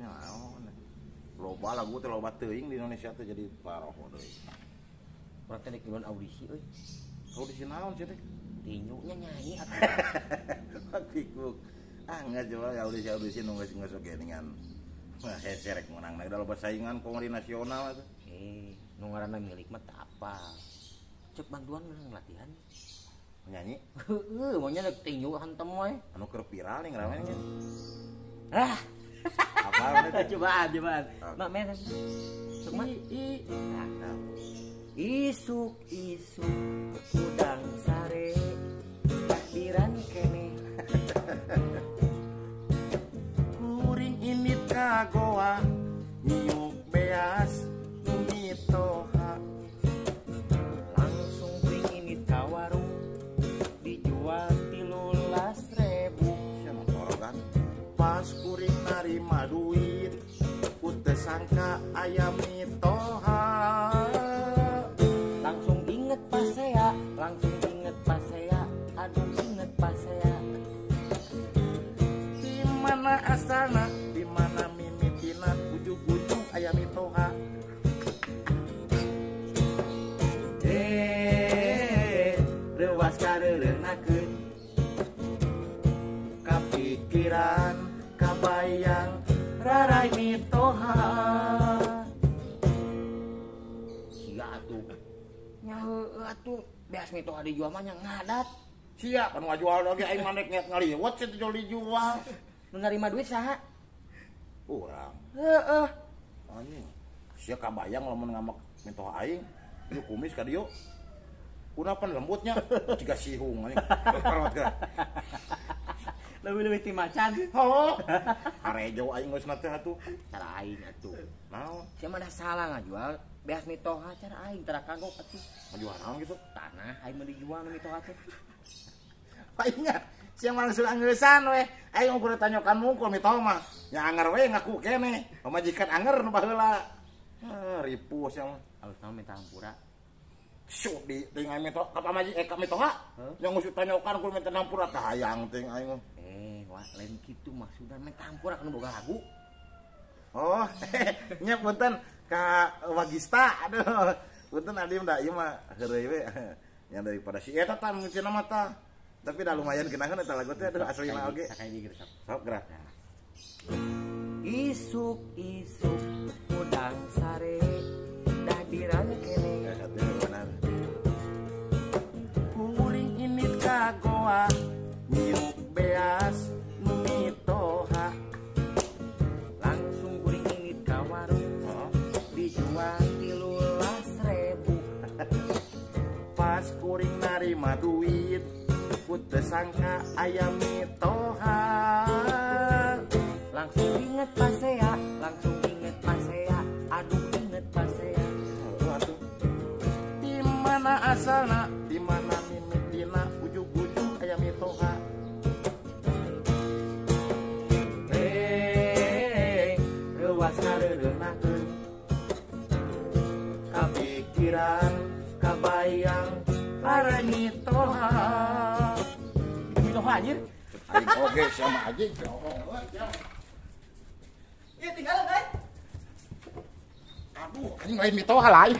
naon. Loba lagu teh loba teuing di Indonesia teh jadi paroh deui. Urang teh dek audisi euy. Audisi naon sih teh? Tinjunya nyanyi atuh. Pikuk. Enggak coba audisi nu geus oge dengan heserek menang na loba saingan komedi nasional atuh. Nu ngaranna milik mah teu apal. Cek bantuan ngeung latihan. Nyanyi? Heueuh, maunya dek tinju hantem we. Anu keur viral nih ngaramen nya. Ah. Apa itu? Cobaan. Mak men. Sok mah. Isuk-isuk udang sare takbiran kene. Kuring ini kagoa nyuk beas numitoha. Langsung pingin ka warung dijual 13.000. Siapa torogan? Pas kuring narima duit teu sangka aya mitoha. Langsung inget pasea, aduh inget pasea. Di mana asalna, di mana mimitina, ujug-ujug aya mitoha. Leuwas kareureunnakeun Kapikiran, kabayang, rarai mitoha. Sia atuh. Nya heueuh atuh, beas mitoha dijual mah nya ngadat. sia kan ngajual lagi aing maneh ngaliwat sih jual dijual. Nu narima duit saha? Urang. Heeh. Anjing. Sia kabayang lamun ngamak mitoha aing. Ieu kumis ka dieu. Kunapan lembutnya ciga sihung anjing. Karawat ka. Leuwih-leuwih ti macan. Oh. Arejo aing geus na teh atuh. Cara aing atuh. Naon? Sia mah da salah ngajual beas mitoha cara aing tara kagok atuh. Ngajual naon gitu? Tanah aing mah dijual nu mitoha teh. Ingat, siang malah sudah ngeusan we. Aing mau kudu tanyakan mungkul mitoha mah. Nya anger we ngaku kene. Pamajikan anger nu baheula. Ripuh sia mah. Alus naon minta hampura. Syuk di tinggal mitoha ka ka mitoha. Yang ngusut tanyakan kudu minta hampura tah hayang ting aing mah. Wah lain kitu maksudna minta hampura kana boga lagu. Oh, nya punten ka Wagista. Aduh. Punten adi da ieu mah heureuy we. Yang daripada si eta tah mungkin mah tah. Tapi dah lumayan kenakan eta lagu teh aduh aslina oge. Sakai di geus. Sok gerak. Isuk-isuk udang sare dahdiran kene. Kuring ini kagoa nyuk beas numitoha. Langsung kuring ingit ka warung dijual 13.000. Pas kuring narima duit teu sangka aya mitoha. Langsung inget pasea, aduh inget pasea. Atuh. Di mana asalna, di mana mimitina, ujug-ujug aya mitoha. Leuwas kareureunnakeun Kapikiran, kabayang, para mitoha. Mitoha anjir. aing oge sama aja. Ieu tinggal kan? Aduh, anjing lain mitoha lain.